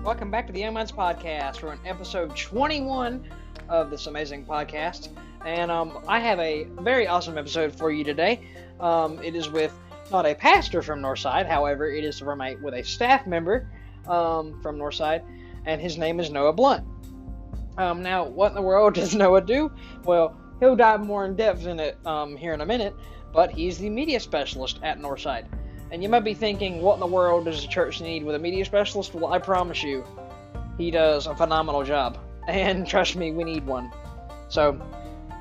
Welcome back to the Young Minds Podcast. We're on episode 21 of this amazing podcast. And I have a very awesome episode for you today. It is with not a pastor from Northside, however, it is with a staff member from Northside, and his name is Noah Blount. Now, what in the world does Noah do? Well, he'll dive more in depth in it here in a minute, but he's the media specialist at Northside. And you might be thinking, what in the world does a church need with a media specialist? Well, I promise you, he does a phenomenal job. And trust me, we need one. So,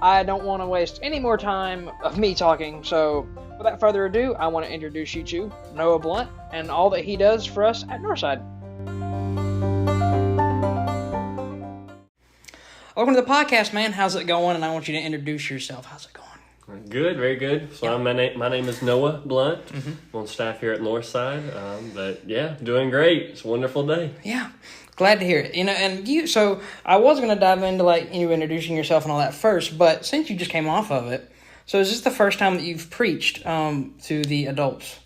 I don't want to waste any more time of me talking. So, without further ado, I want to introduce you to Noah Blount and all that he does for us at Northside. Welcome to the podcast, man. How's it going? And I want you to introduce yourself. How's it going? Good, very good. So my name is Noah Blount. I'm on staff here at Northside. But yeah, doing great. It's a wonderful day. Yeah, glad to hear it. So I was going to dive into you introducing yourself and all that first, but since you just came off of it, so is this the first time that you've preached to the adults?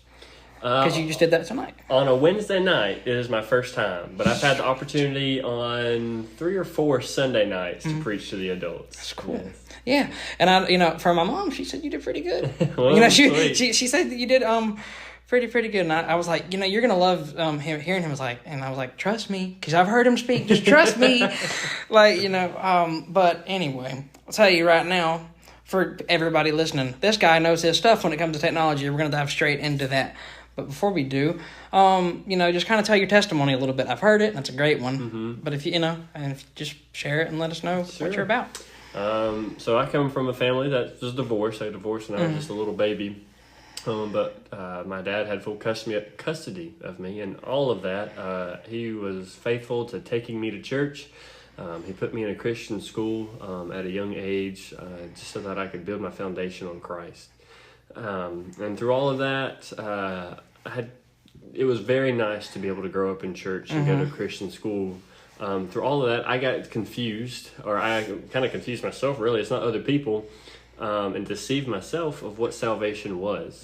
Because you just did that tonight. On a Wednesday night, it is my first time. But I've had the opportunity on 3 or 4 Sunday nights to preach to the adults. That's cool. Yeah. And for my mom, she said you did pretty good. Well, she said that you did pretty good. And I was like, you're gonna love hearing him. And I was like, trust me, because I've heard him speak. Just trust me. But anyway, I'll tell you right now, for everybody listening, this guy knows his stuff when it comes to technology. We're gonna dive straight into that. But before we do, just kind of tell your testimony a little bit. I've heard it, and it's a great one. Mm-hmm. But if you just share it and let us know what you're about. So I come from a family that was divorced. I divorced when I was just a little baby. But my dad had full custody of me, and all of that. He was faithful to taking me to church. He put me in a Christian school at a young age, just so that I could build my foundation on Christ. And through all of that, it was very nice to be able to grow up in church and go to a Christian school. Through all of that, I got confused, or I kind of confused myself, really. It's not other people, and deceived myself of what salvation was.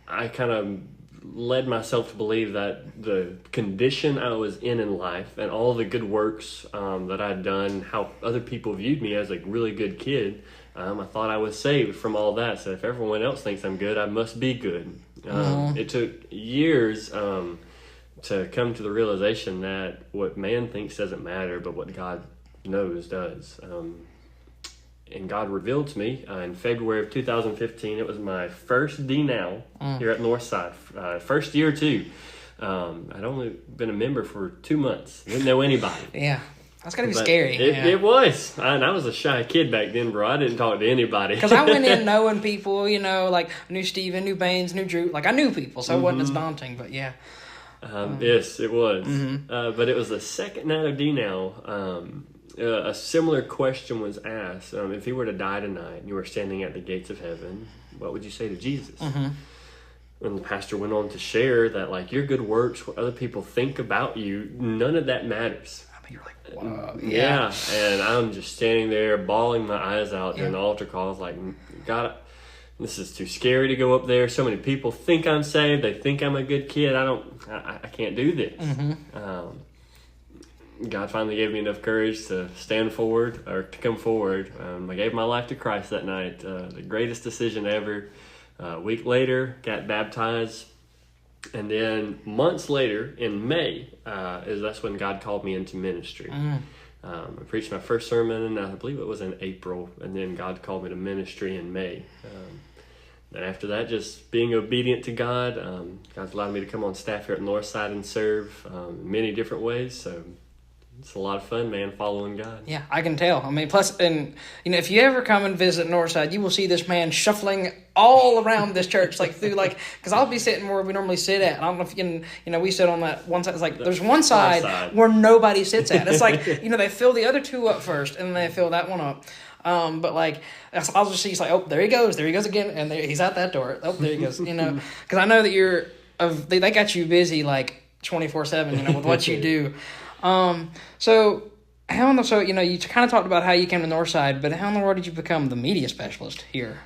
I kind of led myself to believe that the condition I was in life and all the good works that I'd done, how other people viewed me as a really good kid, I thought I was saved from all that. So if everyone else thinks I'm good, I must be good. It took years to come to the realization that what man thinks doesn't matter, but what God knows does. And God revealed to me in February of 2015. It was my first D-Now here at Northside. First year, too. I'd only been a member for 2 months. Didn't know anybody. Yeah. That's got to be scary. It was. And I was a shy kid back then, bro. I didn't talk to anybody. Because I went in knowing people, I knew Steven, knew Baines, knew Drew. I knew people, so it wasn't as daunting, but yeah. Yes, it was. But it was the second night of D-Now. A similar question was asked. If you were to die tonight and you were standing at the gates of heaven, what would you say to Jesus? And the pastor went on to share that, your good works, what other people think about you, none of that matters. You're like, wow. Yeah. And I'm just standing there bawling my eyes out during the altar call. I was like, God, this is too scary to go up there. So many people think I'm saved. They think I'm a good kid. I can't do this. God finally gave me enough courage to stand forward, or to come forward. I gave my life to Christ that night. The greatest decision ever. A week later, got baptized. And then months later, in May, that's when God called me into ministry. I preached my first sermon, and I believe it was in April, and then God called me to ministry in May. And after that, just being obedient to God, God's allowed me to come on staff here at Northside and serve in many different ways. So it's a lot of fun, man, following God. Yeah, I can tell. Plus, if you ever come and visit Northside, you will see this man shuffling all around this church, because I'll be sitting where we normally sit at. And I don't know if you can, we sit on that one side. It's there's one side where nobody sits at. It's they fill the other 2 up first, and then they fill that one up. But I'll just see, he's oh, there he goes again, and he's out that door. Oh, there he goes. Because I know that they got you busy 24/7, with what you do. So you kind of talked about how you came to Northside, but how in the world did you become the media specialist here?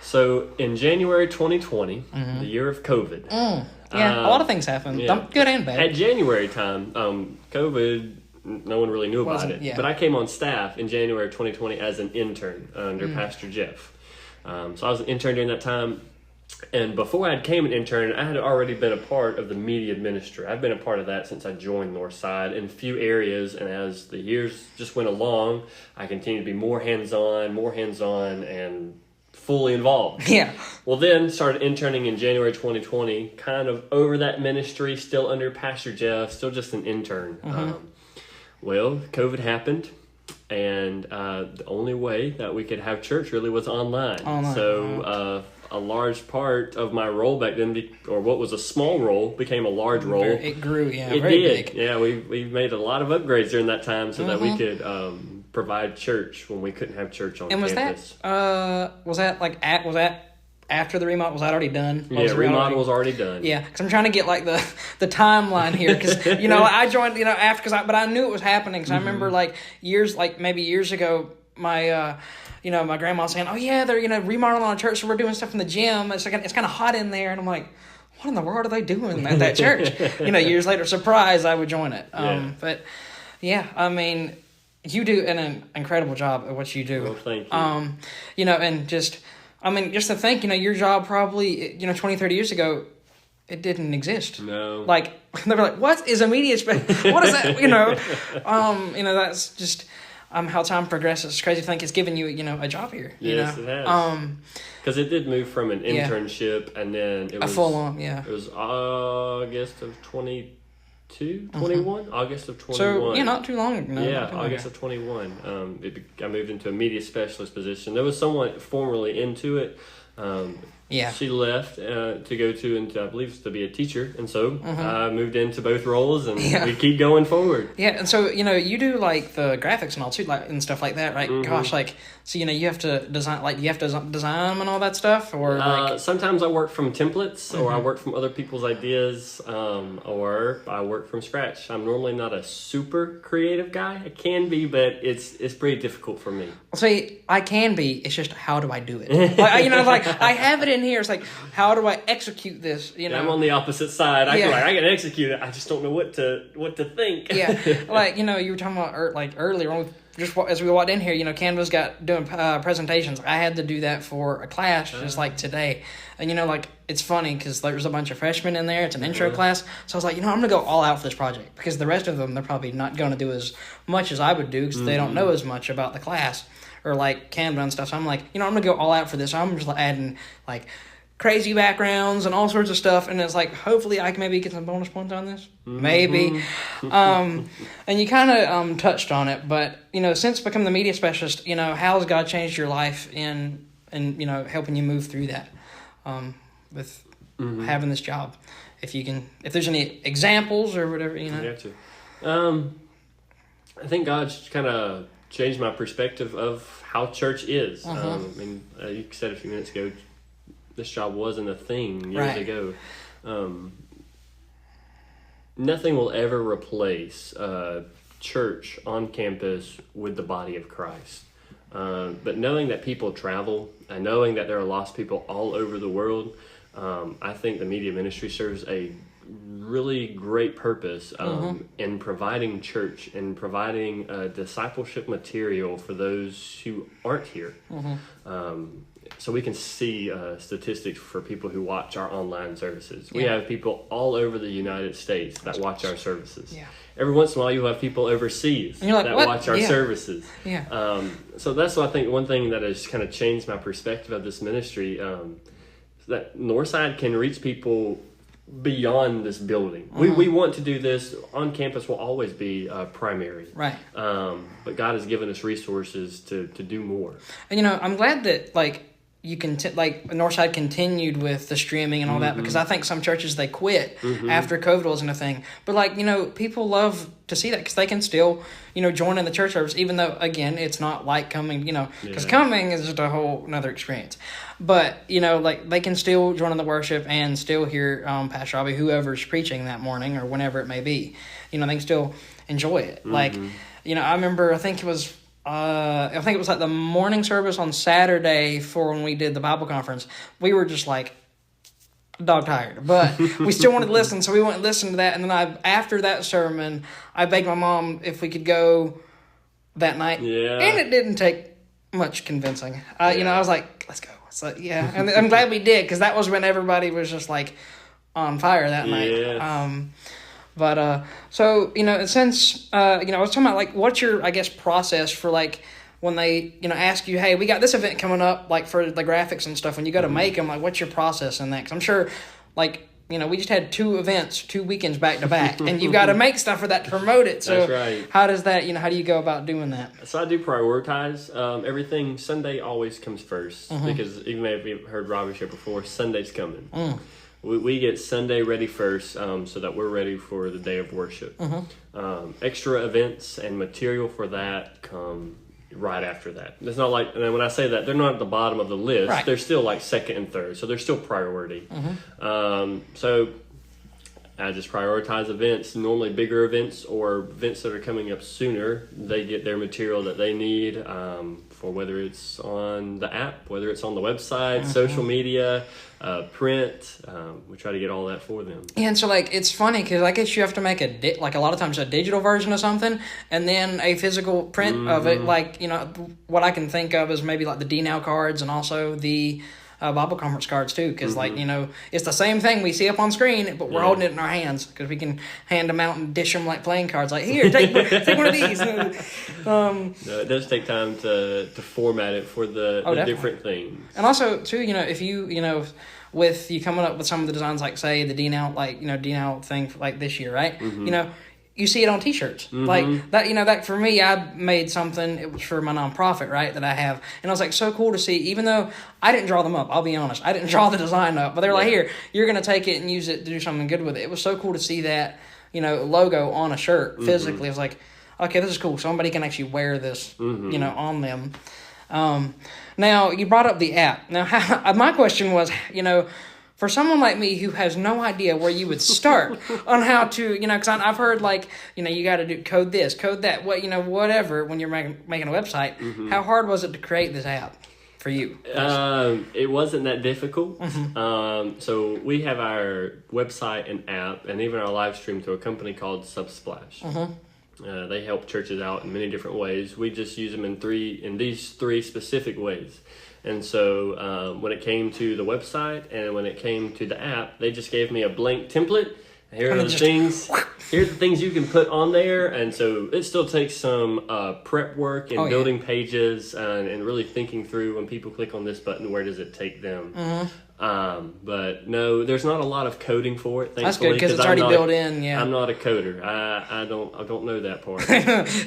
So in January 2020, the year of COVID. Yeah, a lot of things happen, good and bad. At January time, COVID, no one really knew about it. Yeah. But I came on staff in January 2020 as an intern under Pastor Jeff. So I was an intern during that time. And before I became an intern, I had already been a part of the media ministry. I've been a part of that since I joined Northside in a few areas. And as the years just went along, I continued to be more hands-on, and fully involved. Yeah. Well, then started interning in January 2020, kind of over that ministry, still under Pastor Jeff, still just an intern. Well, COVID happened, and the only way that we could have church really was online. So a large part of my role back then, or what was a small role, became a large role. It grew, It very did. big. Yeah, we made a lot of upgrades during that time so that we could provide church when we couldn't have church on campus. And was that after the remodel? Was that already done? Yeah, remodel was already done. Yeah, because I'm trying to get like the timeline here, because I joined after, but I knew it was happening, because I remember maybe years ago, my my grandma saying, "Oh yeah, they're remodeling on a church, so we're doing stuff in the gym. It's kind of hot in there," and I'm like, "What in the world are they doing at that church?" Years later, surprise, I would join it. But yeah, I mean, you do an incredible job at what you do. Well, thank you. And just to think, your job probably, 20, 30 years ago, it didn't exist. No. Like, they were like, what is a media space? What is that? That's just how time progresses. It's crazy to think it's given you, a job here. Yes, it has. Because it did move from an internship, and then it was... a full-on, yeah. It was August of 21? August of 21. So, not too long ago. Yeah, August of 21. I moved into a media specialist position. There was someone formerly into it. She left to go to, I believe, to be a teacher. And so I moved into both roles, and we keep going forward. Yeah, and so, you do, the graphics and all, too, and stuff like that, right? Gosh, so, you have to design, you have to design them and all that stuff? Or, sometimes I work from templates, or I work from other people's ideas, or I work from scratch. I'm normally not a super creative guy. I can be, but it's pretty difficult for me. See, I can be. It's just, how do I do it? I have it in here. It's like, how do I execute this? Yeah, I'm on the opposite side. I can execute it. I just don't know what to think. Yeah, you were talking about earlier on. Just as we walked in here, Canva's got doing presentations. I had to do that for a class just like today. And, it's funny because there's a bunch of freshmen in there. It's an intro class. So I was like, I'm going to go all out for this project, because the rest of them, they're probably not going to do as much as I would do, because they don't know as much about the class or Canva and stuff. So I'm like, I'm going to go all out for this. So I'm just adding crazy backgrounds and all sorts of stuff, and it's hopefully I can maybe get some bonus points on this, maybe. And you kind of touched on it, but since becoming the media specialist, how has God changed your life in helping you move through that with having this job? If there's any examples or whatever, Gotcha. I think God's kind of changed my perspective of how church is. You said a few minutes ago, this job wasn't a thing years ago. Nothing will ever replace church on campus with the body of Christ. But knowing that people travel, and knowing that there are lost people all over the world, I think the media ministry serves a really great purpose in providing church and providing discipleship material for those who aren't here. So we can see statistics for people who watch our online services. We have people all over the United States that watch our services. Yeah. Every once in a while, you'll have people overseas that watch our services. Yeah. So that's what I think. One thing that has kind of changed my perspective of this ministry, that Northside can reach people beyond this building. We want to do this on campus. Will always be primary, right? But God has given us resources to do more. And I'm glad that you can Northside continued with the streaming and all that, because I think some churches, they quit after COVID wasn't a thing. But people love to see that, because they can still join in the church service, even though, again, it's not like coming, because coming is just a whole another experience. But they can still join in the worship and still hear Pastor Robbie, whoever's preaching that morning or whenever it may be. They can still enjoy it. I remember, I think it was I think it was like the morning service on Saturday for when we did the Bible conference. We were just like dog tired, but we still wanted to listen, so we went and listened to that. And then after that sermon, I begged my mom if we could go that night. Yeah. And it didn't take much convincing. I was like, let's go. So, yeah. And I'm glad we did, because that was when everybody was just like on fire that night. So, since, I was talking about, like, what's your, I guess, process for, like, when they, ask you, hey, we got this event coming up, like, for the graphics and stuff, when you go to make them, like, what's your process in that? Because I'm sure, like, we just had 2 events, 2 weekends back to back, and you've got to make stuff for that to promote it. So that's right. How does that, how do you go about doing that? So I do prioritize everything. Sunday always comes first, because even if you've heard Robbie share before, Sunday's coming. We get Sunday ready first, so that we're ready for the day of worship. Extra events and material for that come right after that. It's not like, and when I say that, they're not at the bottom of the list. Right. They're still like second and third, so they're still priority. So I just prioritize events, normally bigger events or events that are coming up sooner. They get their material that they need, for whether it's on the app, whether it's on the website, social media, print. We try to get all that for them. Yeah, and so, like, it's funny because I guess you have to make a lot of times a digital version of something and then a physical print of it. Like, what I can think of is maybe like the DNOW cards and also the Bible conference cards too, because it's the same thing we see up on screen, but we're holding it in our hands because we can hand them out and dish them like playing cards. Like, here, take one of these. No, it does take time to format it for the different things. And also too, if you with you coming up with some of the designs, like say the DNOW, DNOW thing for, like this year, right? You see it on T-shirts. Like that, that for me, I made something, it was for my nonprofit, right, that I have. And I was like, so cool to see, even though I didn't draw them up, I'll be honest. I didn't draw the design up, but they're like, here, you're going to take it and use it to do something good with it. It was so cool to see that, logo on a shirt physically. I was like, okay, this is cool. Somebody can actually wear this, on them. Now, you brought up the app. Now, my question was, for someone like me who has no idea where you would start on how to, because I've heard like, you got to do code this, code that, whatever, when you're making a website. How hard was it to create this app for you? It wasn't that difficult. So we have our website and app and even our live stream through a company called Subsplash. They help churches out in many different ways. We just use them in these 3 specific ways. And so when it came to the website and when it came to the app, they just gave me a blank template. Here are the things. Here's the things you can put on there. And so it still takes some prep work and building pages and really thinking through when people click on this button, where does it take them? But no, there's not a lot of coding for it. Thankfully, that's good because it's already built in. Yeah, I'm not a coder. I don't know that part.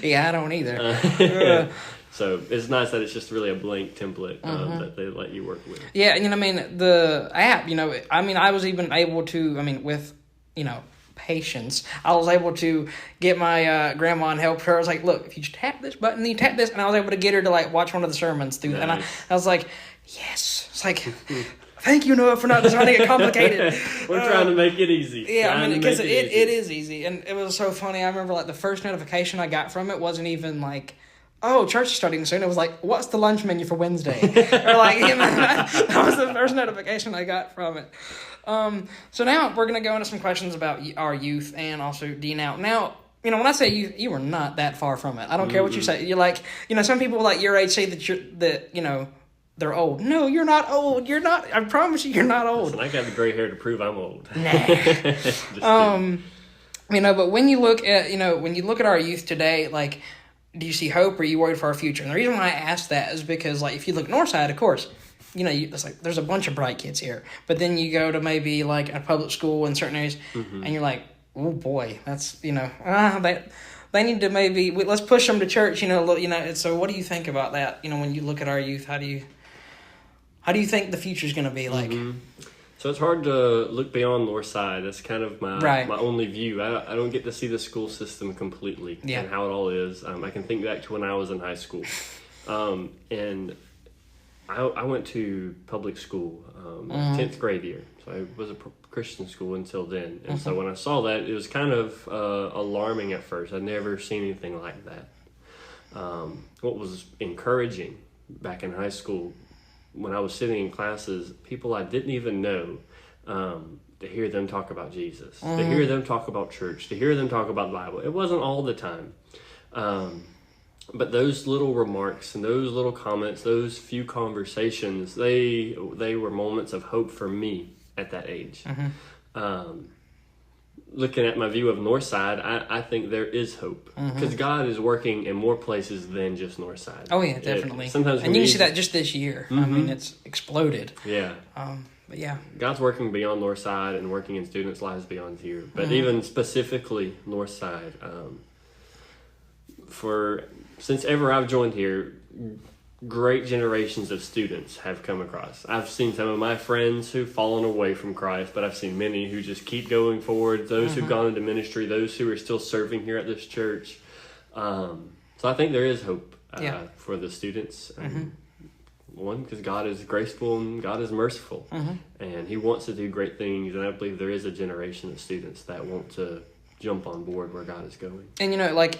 Yeah, I don't either. So it's nice that it's just really a blank template that they let you work with. Yeah, and the app, I was even able to, with, patience, I was able to get my grandma and help her. I was like, look, if you tap this button, you tap this, and I was able to get her to like watch one of the sermons through that. And I was like, yes. It's like, thank you, Noah, for not designing it complicated. We're trying to make it easy. Yeah, because it is easy. And it was so funny. I remember like the first notification I got from it wasn't even like, oh, church is starting soon. It was like, what's the lunch menu for Wednesday? Or like, that was the first notification I got from it. So now we're going to go into some questions about our youth and also DNOW. Now, when I say you were not that far from it. I don't care what you say. You're like, some people like your age say that they're old. No, you're not old. You're not. I promise you're not old. Listen, I got the gray hair to prove I'm old. Nah. But when you look at our youth today, like, do you see hope, or are you worried for our future? And the reason why I ask that is because, like, if you look at Northside, of course, it's like there's a bunch of bright kids here. But then you go to maybe like a public school in certain areas, and you're like, oh boy, that's they need to maybe let's push them to church. So what do you think about that? When you look at our youth, how do you think the future's going to be like? So it's hard to look beyond Northside. That's kind of my only view. I don't get to see the school system completely and how it all is. I can think back to when I was in high school. And I went to public school 10th grade year. So I was a Christian school until then. And so when I saw that, it was kind of alarming at first. I'd never seen anything like that. What was encouraging back in high school when I was sitting in classes, people I didn't even know, to hear them talk about Jesus, to hear them talk about church, to hear them talk about the Bible. It wasn't all the time. But those little remarks and those little comments, those few conversations, they were moments of hope for me at that age. Looking at my view of Northside, I think there is hope because God is working in more places than just Northside. Oh yeah, definitely. Sometimes, and you can see that just this year. I mean, it's exploded. Yeah. But yeah, God's working beyond Northside and working in students' lives beyond here. But even specifically Northside, since ever I've joined here, great generations of students have come across. I've seen some of my friends who've fallen away from Christ, but I've seen many who just keep going forward, those who've gone into ministry, those who are still serving here at this church. So I think there is hope for the students. One, because God is graceful and God is merciful, and He wants to do great things, and I believe there is a generation of students that want to jump on board where God is going. And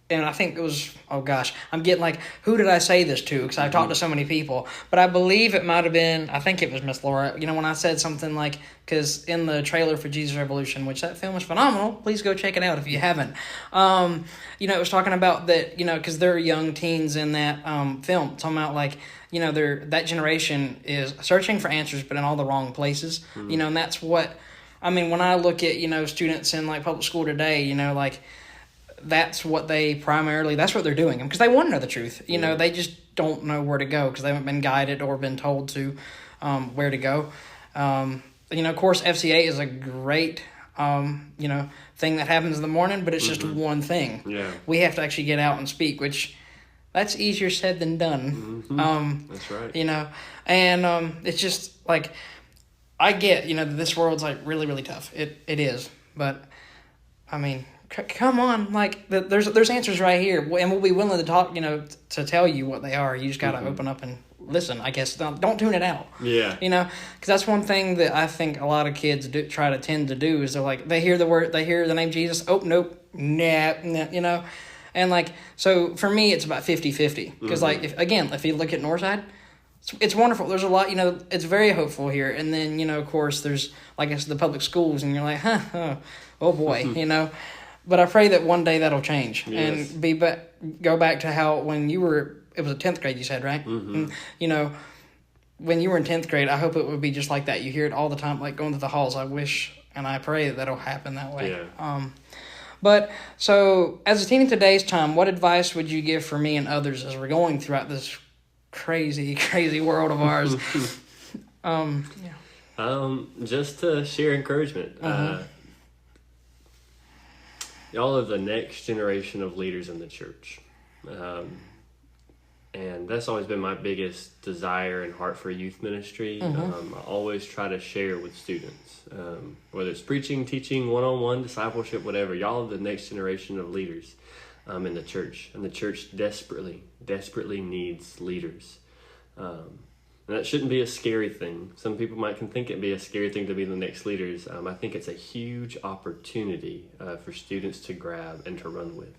and I think it was, oh gosh, I'm getting who did I say this to? Because I've talked to so many people. But I believe it might have been, I think it was Miss Laura, when I said something because in the trailer for Jesus Revolution, which that film is phenomenal, please go check it out if you haven't. It was talking about that, because there are young teens in that film, talking about that generation is searching for answers, but in all the wrong places, and that's what, when I look at, students in public school today, that's what that's what they're doing because they want to know the truth. They just don't know where to go because they haven't been guided or been told to where to go. Of course, FCA is a great, thing that happens in the morning, but it's just one thing. Yeah. We have to actually get out and speak, which that's easier said than done. That's right. And it's just I get, this world's really, really tough. It is, but come on, there's answers right here, and we'll be willing to talk, to tell you what they are. You just got to open up and listen, I guess. Don't tune it out. Yeah. Because that's one thing that I think a lot of kids tend to do is they hear the name Jesus. Oh, nope. Nah. And so for me, it's about 50-50. Because if you look at Northside, it's wonderful. There's a lot, it's very hopeful here. And then, of course, there's, the public schools, and you're like, oh boy, But I pray that one day that'll change and go back to how when you were, it was a 10th grade, you said, right? And, when you were in 10th grade, I hope it would be just like that. You hear it all the time, going through the halls. I wish and I pray that'll happen that way. Yeah. But so as a teen in today's time, what advice would you give for me and others as we're going throughout this crazy, crazy world of ours? Just to share encouragement. Y'all are the next generation of leaders in the church. And that's always been my biggest desire and heart for youth ministry. I always try to share with students, whether it's preaching, teaching, one-on-one, discipleship, whatever. Y'all are the next generation of leaders in the church. And the church desperately needs leaders. And that shouldn't be a scary thing. Some people might think it'd be a scary thing to be the next leaders. I think it's a huge opportunity for students to grab and to run with.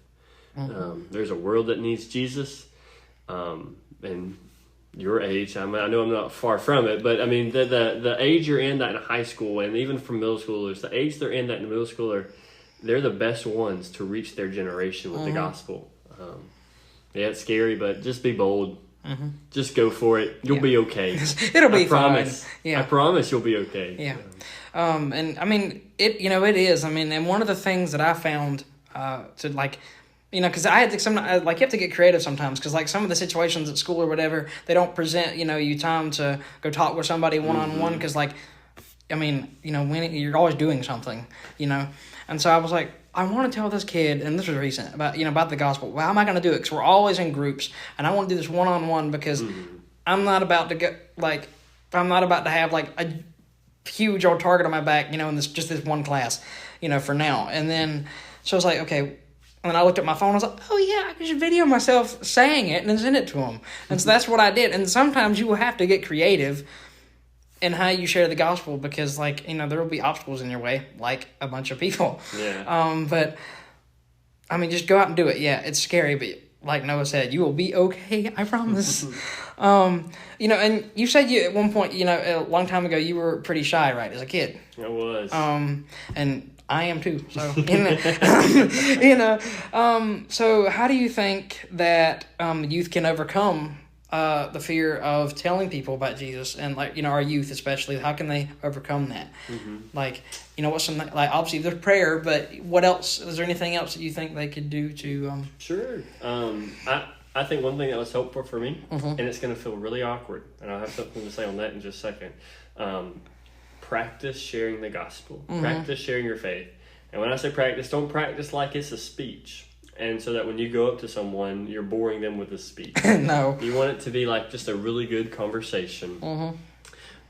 There's a world that needs Jesus, and your age, I know I'm not far from it, but the age you're in that in high school, and even from middle schoolers, the age they're in that in middle school, they're the best ones to reach their generation with the gospel. It's scary, but just be bold. Just go for it. You'll be okay. It'll be fine. Yeah. I promise you'll be okay. Yeah. And it is. And one of the things that I found because I had to you have to get creative sometimes because some of the situations at school or whatever, they don't present you time to go talk with somebody one-on-one because when you're always doing something, and so I was like, I want to tell this kid, and this was recent, about the gospel. Well, how am I going to do it? Because we're always in groups, and I want to do this one-on-one because I'm not about to get, I'm not about to have, a huge old target on my back, in this one class, for now. And then, so I was like, okay. And then I looked at my phone, I was like, oh yeah, I can just video myself saying it and then send it to them. And so that's what I did. And sometimes you will have to get creative in how you share the gospel because, there will be obstacles in your way, a bunch of people. Yeah. But, just go out and do it. Yeah, it's scary, but like Noah said, you will be okay. I promise. You know, and you said you at one point, you know, a long time ago, you were pretty shy, right, as a kid. I was. And I am too. So so how do you think that youth can overcome the fear of telling people about Jesus, and like, you know, our youth especially, how can they overcome that? Like, you know, what's some, like, obviously there's prayer, but what else, is there anything else that you think they could do to Sure. I think one thing that was helpful for me, and it's going to feel really awkward, and I'll have something to say on that in just a second. Practice sharing the gospel. Practice sharing your faith. And when I say practice, don't practice like it's a speech. And so that when you go up to someone, you're boring them with a speech. No. You want it to be like just a really good conversation.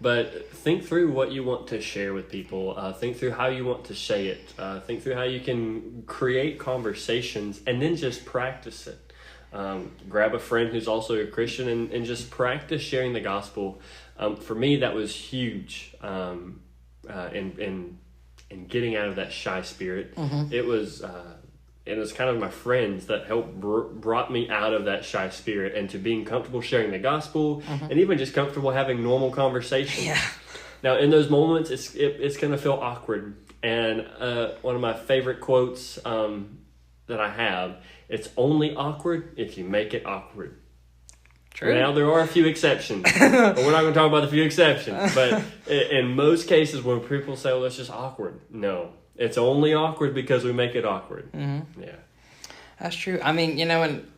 But think through what you want to share with people. Think through how you want to say it. Think through how you can create conversations, and then just practice it. Grab a friend who's also a Christian and just practice sharing the gospel. For me, that was huge in getting out of that shy spirit. It was kind of my friends that helped brought me out of that shy spirit and to being comfortable sharing the gospel, and even just comfortable having normal conversations. Yeah. Now, in those moments, it's going to feel awkward. And one of my favorite quotes that I have, it's only awkward if you make it awkward. True. Now, there are a few exceptions, but we're not going to talk about the few exceptions. But in most cases, when people say, well, it's just awkward, no. It's only awkward because we make it awkward. Yeah. That's true. I mean, you know, and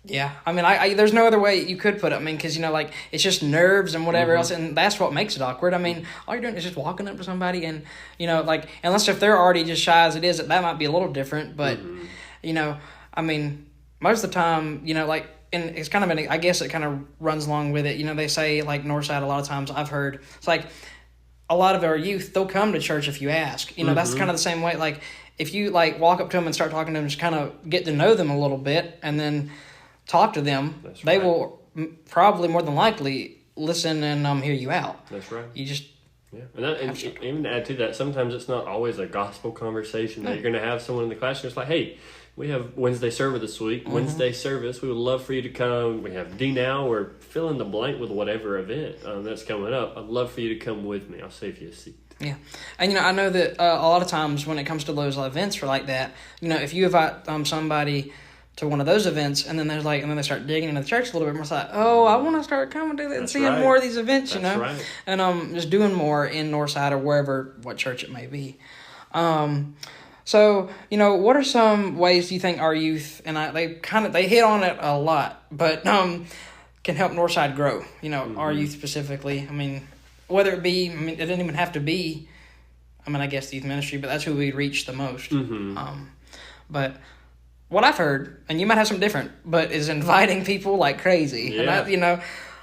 yeah, I mean, I there's no other way you could put it. I mean, because, you know, like, it's just nerves and whatever else, and that's what makes it awkward. I mean, all you're doing is just walking up to somebody, and, you know, like, unless if they're already just shy as it is, that might be a little different. But, you know, I mean, most of the time, you know, like, and it's kind of I guess it kind of runs along with it. You know, they say, like, Northside, a lot of times I've heard, it's like, a lot of our youth, they'll come to church if you ask. You know, that's kind of the same way. Like, if you, like, walk up to them and start talking to them, just kind of get to know them a little bit, and then talk to them, they will probably more than likely listen and hear you out. That's right. You just... Yeah, and even to add to that, sometimes it's not always a gospel conversation that you're going to have someone in the classroom. It's like, hey, we have Wednesday service this week. Wednesday service, we would love for you to come. We have D now, or fill in the blank with whatever event that's coming up. I'd love for you to come with me. I'll save you a seat. Yeah. And, you know, I know that a lot of times when it comes to those events for like that, you know, if you invite somebody to one of those events, and then there's like, and then they start digging into the church a little bit more, it's like, oh, I want to start coming to that and seeing more of these events, you know, right. And just doing more in Northside or wherever, what church it may be. So, you know, what are some ways do you think our youth, and they hit on it a lot, but can help Northside grow? You know, our youth specifically. I mean, whether it be, I mean, it doesn't even have to be, I mean, I guess the youth ministry, but that's who we reach the most. But what I've heard, and you might have something different, but is inviting people like crazy. Yeah. And I, you know,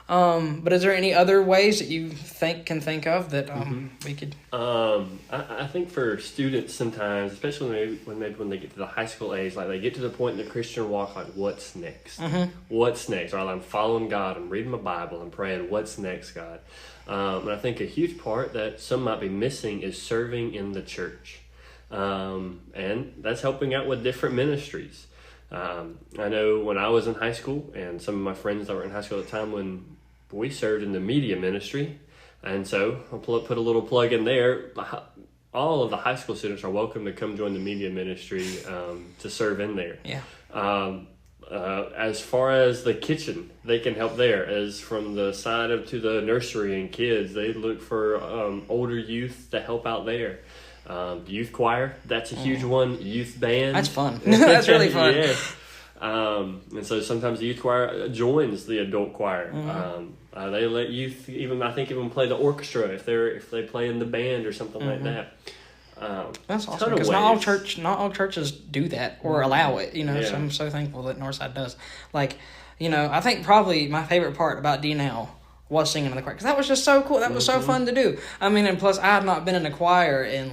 but is there any other ways that you can think of that we could? I think for students sometimes, especially when they get to the high school age, like they get to the point in the Christian walk, like what's next? What's next? Or like, I'm following God, I'm reading my Bible, I'm praying, what's next, God? And I think a huge part that some might be missing is serving in the church. And that's helping out with different ministries. I know when I was in high school, and some of my friends that were in high school at the time, when we served in the media ministry, and so I'll put a little plug in there. All of the high school students are welcome to come join the media ministry to serve in there. Yeah. As far as the kitchen, they can help there. As from the side of to the nursery and kids, they look for older youth to help out there. Youth choir, that's a huge one. Youth band. That's fun. That's really fun. Yes. And so sometimes the youth choir joins the adult choir. They let youth even play the orchestra if they play in the band or something like that. That's awesome, because not all churches do that or allow it. You know, so I'm so thankful that Northside does. Like, you know, I think probably my favorite part about D-Now was singing in the choir, because that was just so cool. That was so fun to do. I mean, and plus I had not been in a choir in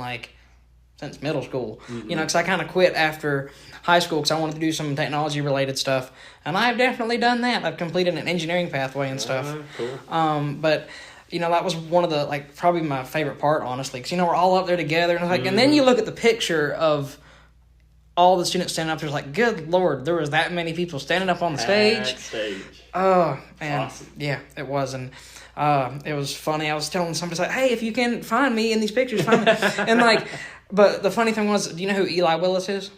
since middle school. You know, because I kind of quit after high school because I wanted to do some technology related stuff, and I've definitely done that. I've completed an engineering pathway and stuff. Cool. But you know, that was one of the probably my favorite part, honestly, because you know we're all up there together, and and then you look at the picture of all the students standing up there. Like, good Lord, there was that many people standing up on the stage. Oh, man. Awesome. Yeah, it was. And it was funny. I was telling somebody, like, hey, if you can find me in these pictures, find me. And, like, but the funny thing was, do you know who Eli Willis is?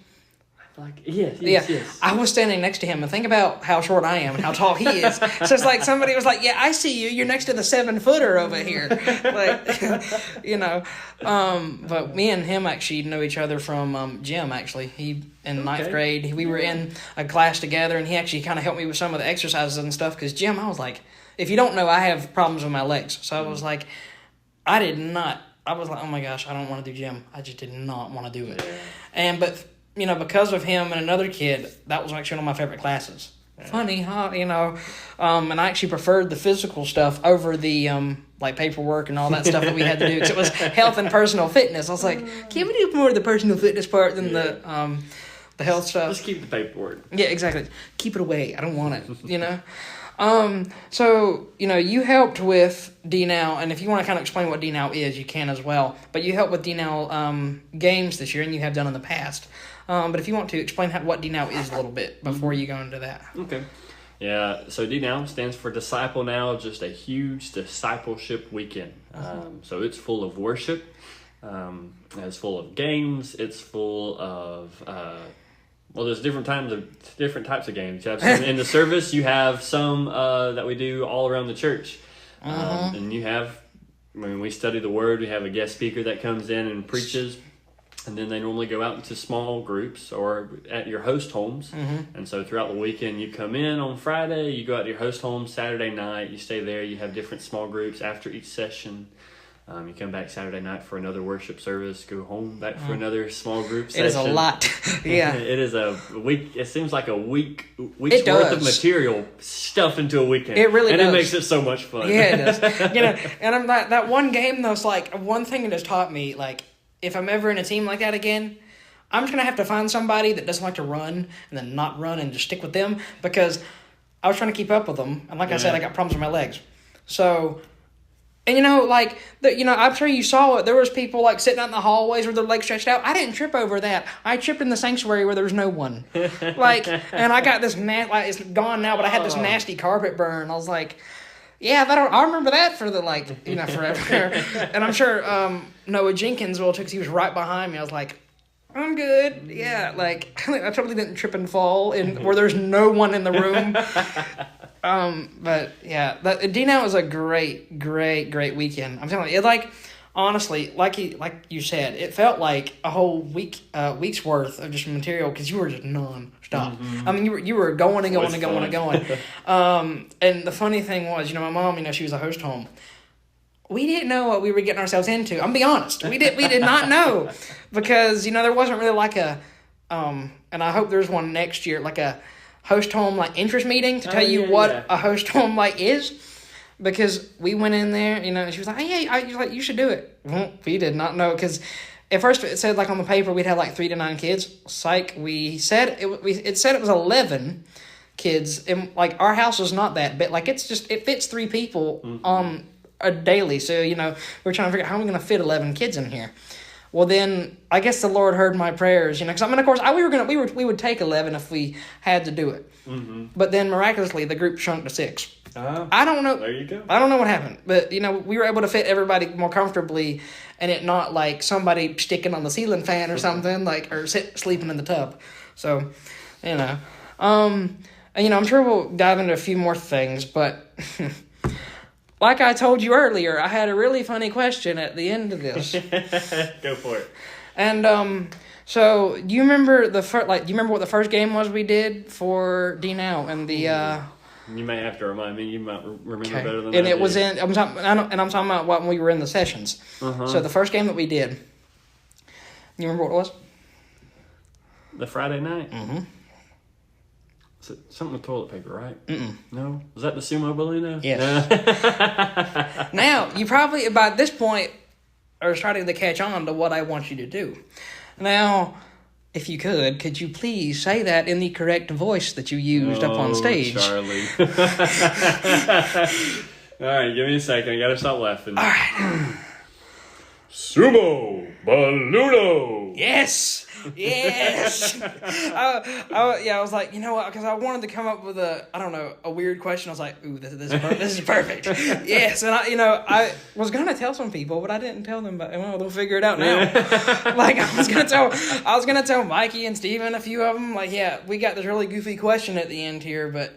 Yes. I was standing next to him, and think about how short I am and how tall he is. So it's like somebody was like, "Yeah, I see you. You're next to the 7-footer over here." Like, you know. But me and him actually know each other from gym. Actually, he in ninth grade, we were in a class together, and he actually kind of helped me with some of the exercises and stuff. Because gym, I was like, if you don't know, I have problems with my legs, so I was like, I was like, oh my gosh, I don't want to do gym. I just did not want to do it, but. You know, because of him and another kid, that was actually one of my favorite classes. Yeah. Funny, huh? You know, and I actually preferred the physical stuff over the like paperwork and all that stuff that we had to do, because it was health and personal fitness. I was like, can we do more of the personal fitness part than the health stuff? Just keep the paperwork. Yeah, exactly. Keep it away. I don't want it. You know. So, you know, you helped with D-Now, and if you want to kind of explain what D-Now is, you can as well. But you helped with D-Now games this year, and you have done in the past. But if you want to explain what D-Now is a little bit before you go into that. Okay. Yeah, so D-Now stands for Disciple Now, just a huge discipleship weekend. So it's full of worship, it's full of games, it's full of... there's different types of games. You have some in the service. You have some that we do all around the church, and you have when we study the Word. We have a guest speaker that comes in and preaches, and then they normally go out into small groups or at your host homes. And so throughout the weekend, you come in on Friday, you go out to your host home Saturday night. You stay there. You have different small groups after each session. You come back Saturday night for another worship service, go home back for another small group session. It is a lot. Yeah. It is a week. It seems like a week's worth of material stuffed into a weekend. It really does. And it makes it so much fun. Yeah, it does. You know, and I'm that one game, though, it's like one thing it has taught me, like, if I'm ever in a team like that again, I'm just going to have to find somebody that doesn't like to run and then not run and just stick with them, because I was trying to keep up with them. And like I said, I got problems with my legs. So... And, you know, like, I'm sure you saw it. There was people, like, sitting out in the hallways with their legs stretched out. I didn't trip over that. I tripped in the sanctuary where there was no one. Like, and I got this, it's gone now, but I had this nasty carpet burn. I was like, yeah, I remember that for forever. And I'm sure Noah Jenkins will too, because he was right behind me. I was like, I'm good. Yeah, like, I totally didn't trip and fall where there's no one in the room. But yeah, D-Now is a great weekend. I'm telling you, honestly, like you said, it felt like a whole week's worth of just material, because you were just non-stop. I mean, you were going and going and going and going. And the funny thing was, my mom, she was a host home. We didn't know what we were getting ourselves into. I'm be honest, we did not know, because there wasn't really like a and I hope there's one next year, like a host home like interest meeting to tell you what a host home like is, because we went in there, and she was like, hey, you should do it. Well, we did not know, because at first it said like on the paper we'd have like 3 to 9 kids. Psych, it said it was 11 kids, and like our house was not that big. Like it fits 3 people a daily. So we're trying to figure out how we're going to fit 11 kids in here. Well, then I guess the Lord heard my prayers, because of course we would take 11 if we had to do it. But then miraculously the group shrunk to 6. I don't know. There you go. I don't know what happened, but we were able to fit everybody more comfortably, and it not like somebody sticking on the ceiling fan or something, like, or sleeping in the tub. So, and I'm sure we'll dive into a few more things, but. Like I told you earlier, I had a really funny question at the end of this. Go for it. And so do you remember what the first game was we did for D-Now and the You may have to remind me. You might remember better than and I it do. was in. I'm talking about when we were in the sessions. So the first game that we did. You remember what it was? The Friday night. Something with toilet paper, right? No? Was that the sumo balloon? Yes. No. Now, you probably, by this point, are starting to catch on to what I want you to do. Now, if you could you please say that in the correct voice that you used up on stage? Charlie. All right, give me a second. I gotta stop laughing. All right. Sumo Balluno. Yes. I was like, you know what? Because I wanted to come up with a weird question. I was like, ooh, this is perfect. Yes, and I was gonna tell some people, but I didn't tell them. But well, they'll figure it out now. Like I was gonna tell Mikey and Steven a few of them. Like, yeah, we got this really goofy question at the end here, but.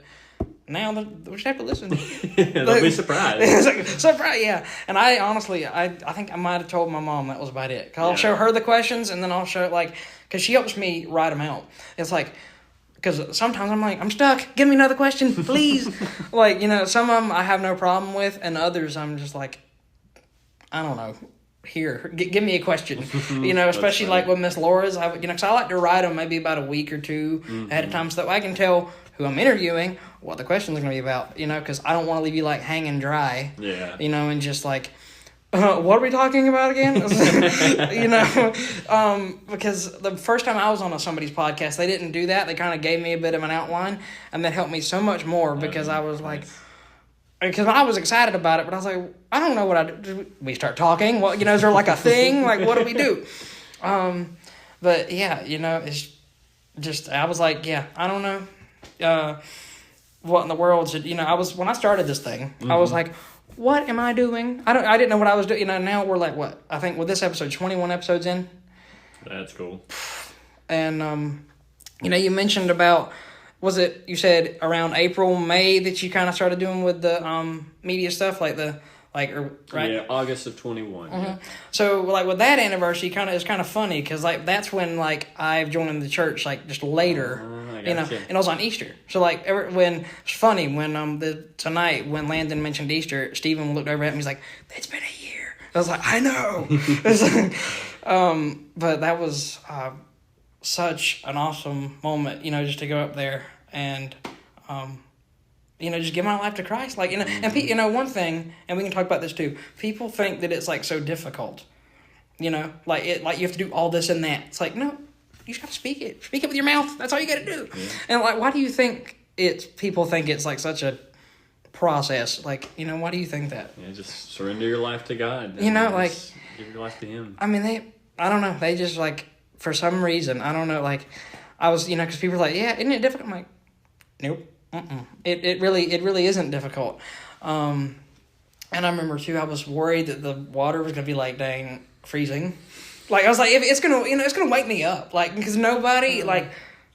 Now they'll just have to listen. They'll be surprised. It's like, surprise, yeah. And I honestly, I think I might have told my mom that was about it. Cause I'll show her the questions, and then I'll show because she helps me write them out. It's like, because sometimes I'm like, I'm stuck. Give me another question, please. Some of them I have no problem with, and others I'm just like, I don't know. Here, give me a question. Especially like with Miss Laura's. Because I like to write them maybe about a week or two ahead of time, so that I can tell who I'm interviewing what the questions are going to be about. Because I don't want to leave you like hanging dry. Yeah. And just like, what are we talking about again? Because the first time I was on somebody's podcast, they didn't do that. They kind of gave me a bit of an outline, and that helped me so much more because I was like. Because I was excited about it, but I was like, I don't know what I do. We start talking. Well, is there like a thing? Like, what do we do? But yeah, it's just, I was like, yeah, I don't know. What in the world should, when I started this thing, I was like, what am I doing? I didn't know what I was doing. Now we're like, what? I think with this episode, 21 episodes in. That's cool. And, you mentioned about, you said around April, May that you kind of started doing with the media stuff, right? Yeah, August of 21. Mm-hmm. Yeah. So, with that anniversary, it's kind of funny because, that's when, I've joined the church, just later, and it was on Easter. So, when it's funny when tonight when Landon mentioned Easter, Stephen looked over at me. He's like, "It's been a year." I was like, "I know." But that was such an awesome moment, just to go up there and, just give my life to Christ. And one thing, and we can talk about this too, people think that it's so difficult, you have to do all this and that. It's like, no, you just got to speak it with your mouth. That's all you got to do. Yeah. And why do you think people think it's such a process? Why do you think that? Yeah, just surrender your life to God. Give your life to Him. I mean, I don't know. They just for some reason, I don't know, I was, because people are like, yeah, isn't it difficult? I'm like, nope. It really isn't difficult. And I remember too, I was worried that the water was going to be dang, freezing. I was like, if it's going to, it's going to wake me up. Because nobody,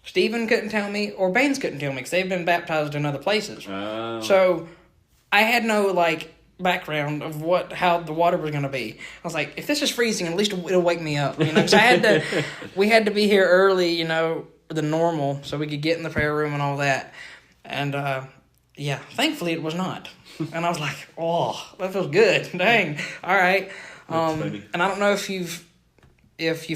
Stephen couldn't tell me, or Baines couldn't tell me, because they've been baptized in other places. Oh. So I had no, background of how the water was going to be. I was like, if this is freezing, at least it'll wake me up, because we had to be here early, than normal, so we could get in the prayer room and all that. And thankfully it was not. And I was like, oh, that feels good. Dang. All right. And I don't know if you've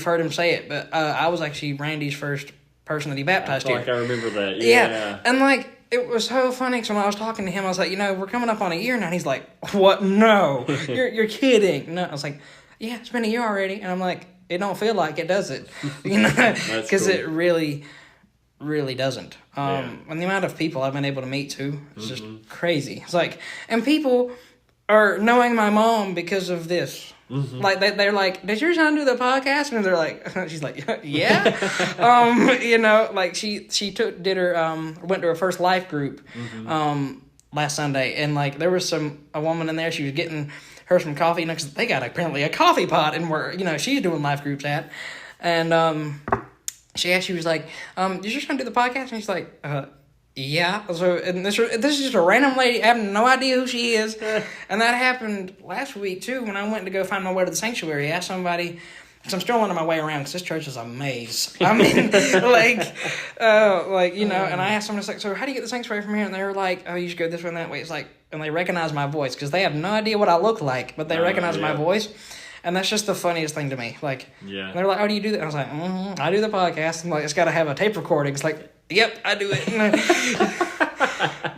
heard him say it, but I was actually Randy's first person that he baptized here. I remember that. Yeah. And it was so funny because when I was talking to him, I was like, we're coming up on a year now. And he's like, what? No, you're kidding. No, I was like, yeah, it's been a year already. And I'm like, it don't feel like it, does it? Because cool. It really, really doesn't. And the amount of people I've been able to meet too, it's just crazy. It's and people are knowing my mom because of this. Mm-hmm. They're like, did your son do the podcast? And they're like, she's like, yeah. She went to her first life group last Sunday, and there was a woman in there. She was getting her some coffee, cause they got apparently a coffee pot, and where she's doing life groups at, and she was like, did your son do the podcast? And she's like, yeah. So, and this is just a random lady. I have no idea who she is. And that happened last week, too, when I went to go find my way to the sanctuary. I asked somebody, because I'm still on my way around, because this church is a maze. I mean, and I asked someone, so how do you get the sanctuary from here? And they were like, oh, you just go this way and that way. It's and they recognize my voice, because they have no idea what I look like, but they recognize my voice. And that's just the funniest thing to me. And they're like, oh, do you do that? And I was like, I do the podcast. I'm like, it's got to have a tape recording. It's like, yep, I do it.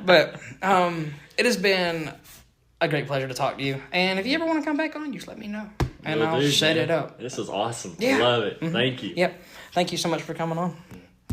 But it has been a great pleasure to talk to you. And if you ever want to come back on, just let me know. And I'll set it up. This is awesome. Yeah. I love it. Mm-hmm. Thank you. Yep. Thank you so much for coming on.